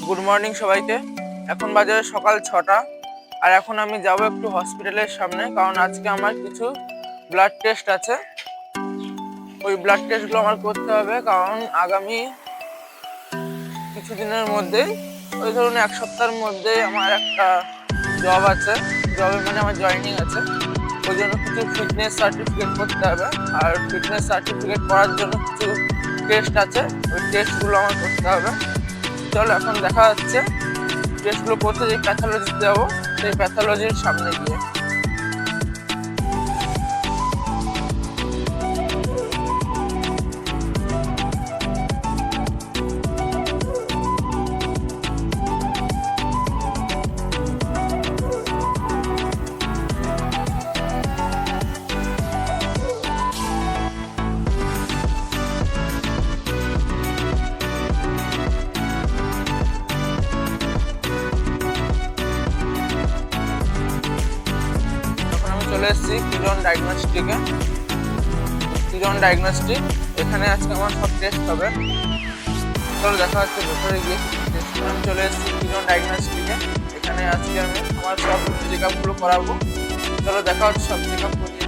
Good morning সবাইকে। এখন বাজে সকাল 6টা। আর এখন আমি যাব একটু হসপিটালের সামনে, কারণ আজকে আমার কিছু ব্লাড টেস্ট আছে। ওই ব্লাড টেস্টগুলো আমার করতে হবে, কারণ আগামী কিছুদিনের মধ্যেই, ওই ধরুন 1 সপ্তাহের মধ্যেই আমার একটা জব আছে। জবের মানে আমার জয়েনিং আছে। ওই জন্য কিছু ফিটনেস সার্টিফিকেট করতে হবে। আর ফিটনেস সার্টিফিকেট করার জন্য কিছু টেস্ট আছে, ওই টেস্টগুলো আমার করতে হবে। চলো এখন দেখা যাচ্ছে টেস্টগুলো করতে যে প্যাথোলজিতে যাবো, সেই প্যাথোলজির সামনে গিয়ে। চলে এসেছি কিরণ ডায়াগনস্টিক। এখানে আজকে আমার সব টেস্ট হবে। চলো দেখা হচ্ছে ভেতরে গিয়ে টেস্ট। আমি চলে এসেছি কিরণ ডায়াগনস্টিকে। এখানে আজকে আমি আমার সব চেক আপগুলো করাবো। চলো দেখা হচ্ছে সব চেক আপ করিয়ে।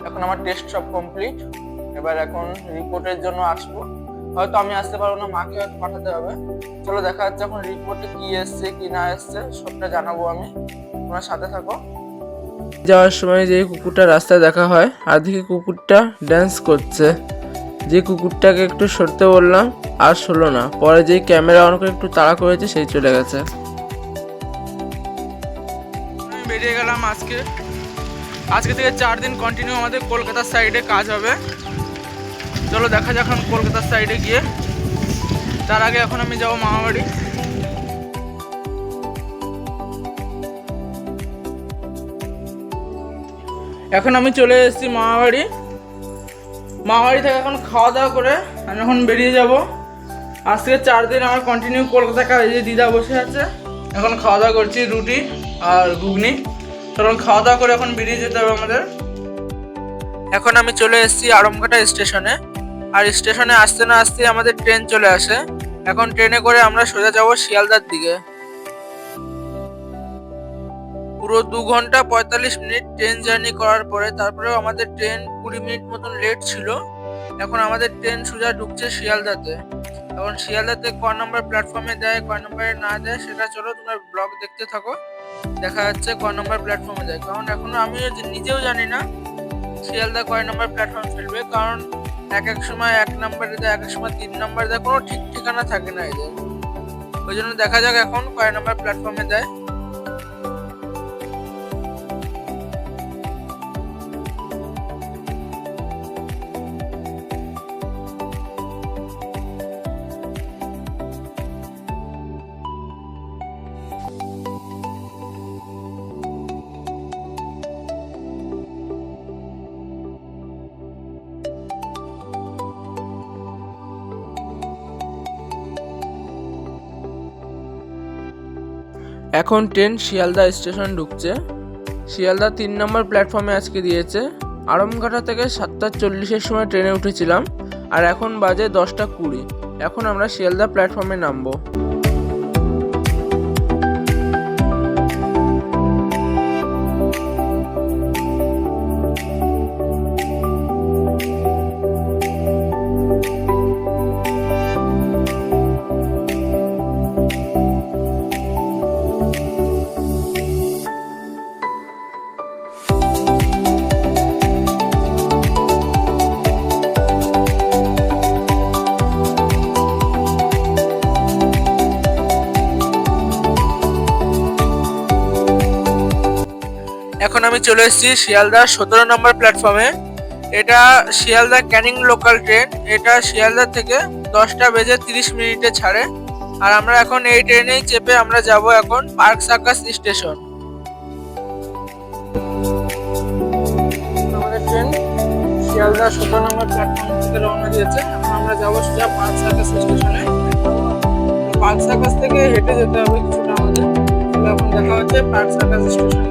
এখন আমার টেস্ট সব কমপ্লিট। এবার এখন রিপোর্টের জন্য আসবো। হয়তো আমি আসতে পারবো না, মাকে হয়তো পাঠাতে হবে। চলো দেখা যাচ্ছে এখন রিপোর্টে কি এসছে কি না এসছে সবটা জানাবো আমি। তোমার সাথে থাকো। যাওয়ার সময় যে কুকুরটা রাস্তায় দেখা হয়, আর দেখি কুকুরটা ড্যান্স করছে। যে কুকুরটাকে একটু সরতে বললাম আর সরলো না। পরে যেই ক্যামেরা অন করে একটু তাড়া করেছে, সেই চলে গেছে। আমি বেরিয়ে গেলাম। আজকে থেকে 4 দিন কন্টিনিউ আমাদের কলকাতার সাইডে কাজ হবে। চলো দেখা যাক এখন কলকাতার সাইডে গিয়ে। তার আগে এখন আমি যাবো মামাবাড়ি। এখন আমি চলে এসেছি মামাবাড়ি থেকে এখন খাওয়া দাওয়া করে আমি এখন বেরিয়ে যাব। আজকে 4 দিন আমার কন্টিনিউ কলকাতা কাজ। এই যে দিদা বসে আছে, এখন খাওয়া দাওয়া করছি রুটি আর ঘুগনি। তখন খাওয়া দাওয়া করে এখন বেরিয়ে যেতে হবে আমাদের। এখন আমি চলে এসেছি আড়মঘাটা স্টেশনে। আর স্টেশনে আসতে না আসতে আমাদের ট্রেন চলে আসে। এখন ট্রেনে করে আমরা সোজা যাব শিয়ালদার দিকে। পুরো 2 ঘন্টা 45 মিনিট ট্রেন জার্নি করার পরে তারপরেও আমাদের ট্রেন 20 মিনিট মতন লেট ছিল। এখন আমাদের ট্রেন সোজা ঢুকছে শিয়ালদাতে। এখন শিয়ালদাতে ক নম্বর প্ল্যাটফর্মে দেয় ক নম্বরে না দেয় সেটা চলো তোমরা ব্লগ দেখতে থাকো, দেখা যাচ্ছে ক নম্বর প্ল্যাটফর্মে দেয়। কারণ এখনো আমিও নিজেও জানি না শিয়ালদা কয় নম্বর প্ল্যাটফর্ম ফেলবে, কারণ এক এক সময় 1 নম্বরে দেয়, এক এক সময় 3 নম্বরে দেয়, কোনো ঠিক ঠিকানা থাকে না এদের। ওই জন্য দেখা যাক এখন কয় নম্বর প্ল্যাটফর্মে দেয়। এখন ট্রেন শিয়ালদা স্টেশন ঢুকছে। শিয়ালদা 3 নম্বর প্ল্যাটফর্মে আজকে দিয়েছে। আড়মঘাটা থেকে 7:40-এর সময় ট্রেনে উঠেছিলাম, আর এখন বাজে 10:20। এখন আমরা শিয়ালদা প্ল্যাটফর্মে নামবো। এখন আমি চলে এসেছি শিয়ালদা 17 নম্বর প্ল্যাটফর্মে। এটা শিয়ালদা ক্যানিং লোকাল ট্রেন। এটা শিয়ালদা থেকে 10:30 ছাড়ে। আর আমরা এখন এই ট্রেনেই চেপে আমরা যাব এখন পার্ক সার্কাস স্টেশন। আমাদের ট্রেন শিয়ালদা 17 নম্বর প্ল্যাটফর্ম থেকে রওনা দিয়েছে। এখন আমরা যাব সোজা পার্ক সার্কাস স্টেশনে। পার্ক সার্কাস থেকে হেঁটে যেতে হবে কিছুটা আমাদের। এখন দেখা হচ্ছে পার্ক সার্কাস স্টেশন।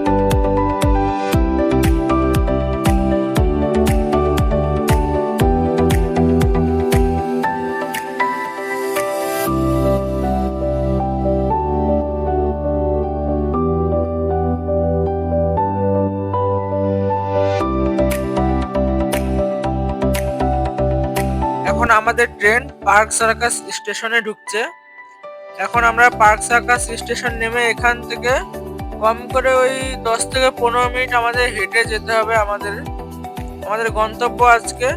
এখন আমাদের ট্রেন পার্ক সার্কাস স্টেশনে ঢুকছে। এখন আমরা পার্ক সার্কাস স্টেশন নেমে এখান থেকে কম করে ওই 10 থেকে 15 মিনিট আমাদের হেঁটে যেতে হবে। আমাদের গন্তব্য আজকে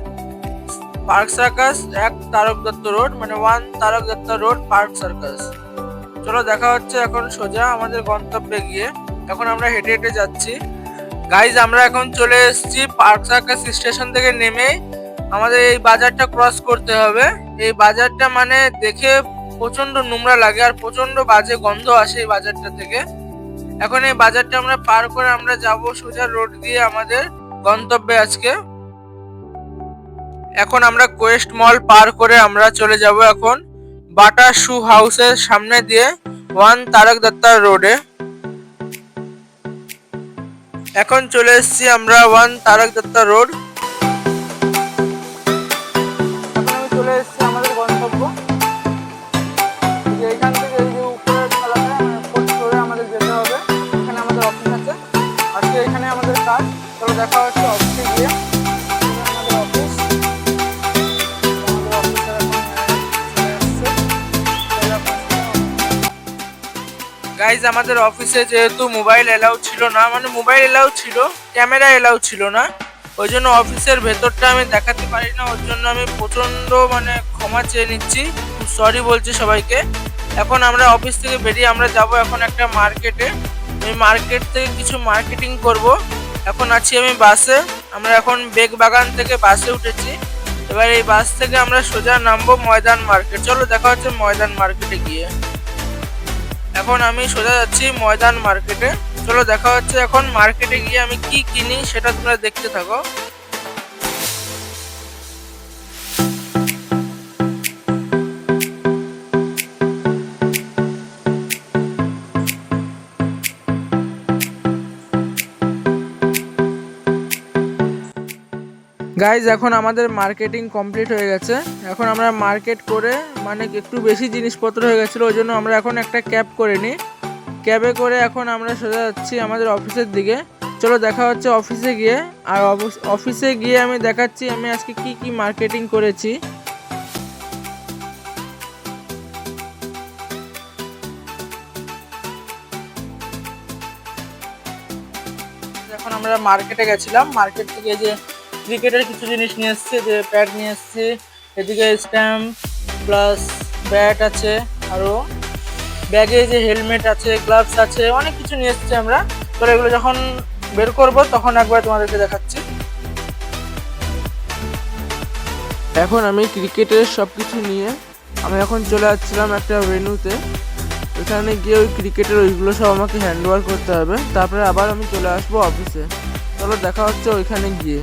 park circus 1 Tarak Dutta road, মানে 1 Tarak Dutta road park circus. চলো দেখা হচ্ছে এখন সোজা আমাদের গন্তব্যে গিয়ে। এখন আমরা হেঁটে হেঁটে যাচ্ছি। গাইজ আমরা এখন চলে এসেছি পার্ক সার্কাস স্টেশন থেকে নেমে আমাদের এই বাজারটা ক্রস করতে হবে। এই বাজারটা মানে দেখে প্রচন্ড নোংরা লাগে আর প্রচন্ড বাজে গন্ধ আসে এই বাজারটা থেকে। এখন এই বাজারটা আমরা পার করে আমরা যাব সোজা রোড দিয়ে আমাদের গন্তব্যে আজকে। এখন আমরা কোয়েস্ট মল পার করে আমরা চলে যাব এখন বাটা শু হাউসের সামনে দিয়ে 1 তারক দত্তা রোডে। এখন চলে এসেছি আমরা 1 তারক দত্তা রোড। চলে এসেছি আমাদের গন্তব্য। এইখান থেকে এই যে উপরের ফ্লোরে আমাদের যেতে হবে। এখানে আমাদের অফিস আছে আজকে, এখানে আমাদের কাজ। চলো দেখা হচ্ছে অফিসে গিয়ে। আমাদের অফিস, গাইজ আমাদের অফিসে যেহেতু মোবাইল এলাউ ছিল না, মানে মোবাইল এলাউ ছিল, ক্যামেরা এলাউ ছিল না, ওই জন্য অফিসের ভেতরটা আমি দেখাতে পারি না। ওর জন্য আমি প্রচণ্ড ক্ষমা চেয়ে নিচ্ছি, সরি বলছি সবাইকে। এখন আমরা অফিস থেকে বেরিয়ে আমরা যাব এখন একটা মার্কেটে। ওই মার্কেট থেকে কিছু মার্কেটিং করব। এখন আছি আমি বাসে। আমরা এখন বেগবাগান থেকে বাসে উঠেছি। এবার এই বাস থেকে আমরা সোজা নামবো ময়দান মার্কেট। চলো দেখা হচ্ছে ময়দান মার্কেটে গিয়ে। এখন আমি সোজা যাচ্ছি ময়দান মার্কেটে। চলো দেখা হচ্ছে এখন মার্কেটে গিয়ে আমি কি কিনি সেটা তোমরা দেখতে থাকো। গাইজ এখন আমাদের মার্কেটিং কমপ্লিট হয়ে গেছে। এখন আমরা মার্কেট করে একটু বেশি জিনিসপত্র হয়ে গেছিলো, ওই জন্য আমরা এখন একটা ক্যাব করে নিই। ক্যাবে করে এখন আমরা সোজা যাচ্ছি আমাদের অফিসের দিকে। চলো দেখা হচ্ছে অফিসে গিয়ে। আর অফিসে গিয়ে আমি দেখাচ্ছি আমি আজকে কি কি মার্কেটিং করেছি। এখন আমরা মার্কেটে গেছিলাম, মার্কেট থেকে এই যে ক্রিকেটের কিছু জিনিস নিয়ে এসেছি, যে প্যাড নিয়ে এসেছি, এদিকে স্ট্যাম্প প্লাস ব্যাট আছে, আরও ব্যাগে যে হেলমেট আছে, গ্লাভস আছে, অনেক কিছু নিয়ে এসেছি আমরা। তো এগুলো যখন বের করব তখন একবার তোমাদেরকে দেখাচ্ছি। এখন আমি ক্রিকেটের সব কিছু নিয়ে আমি এখন চলে যাচ্ছিলাম একটা ভেন্যুতে। ওখানে গিয়ে ওই ক্রিকেটের ওইগুলো সব আমাকে হ্যান্ড ওভার করতে হবে, তারপরে আবার আমি চলে আসবো অফিসে। চলো দেখা হচ্ছে ওইখানে গিয়ে।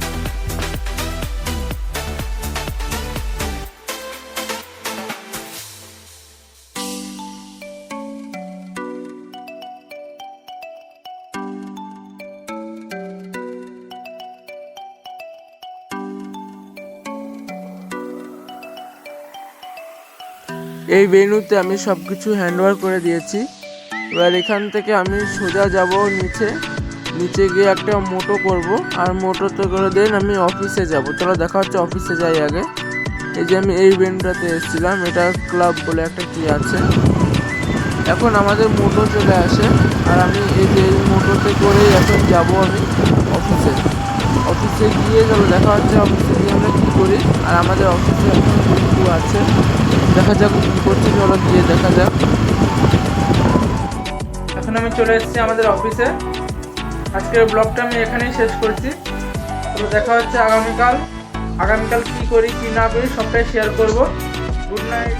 এই ভেন্যুতে আমি সব কিছু হ্যান্ড ওভার করে দিয়েছি। এবার এখান থেকে আমি সোজা যাব নিচে গিয়ে একটা মোটো করব, আর মোটোতে করে দেন আমি অফিসে যাব। চলো দেখা হচ্ছে অফিসে যাই আগে। এই যে আমি এই ভেন্যুটাতে এসেছিলাম, এটা ক্লাব বলে একটা কি আছে। এখন আমাদের মোটো চলে আসে, আর আমি এই যে এই মোটোতে করেই এখন যাব আমি অফিসে গিয়ে চলো দেখা হচ্ছে অফিসে গিয়ে আমরা কী করি। আর আমাদের অফিসে এখন বন্ধু আছে, দেখা যাক কী করছি, চলো গিয়ে দেখা যাক। এখন আমি চলে এসেছি আমাদের অফিসে। আজকের ব্লগটা আমি এখানেই শেষ করছি। তো দেখা হচ্ছে আগামীকাল কী করি কী না করি সবটাই শেয়ার করব। Good night.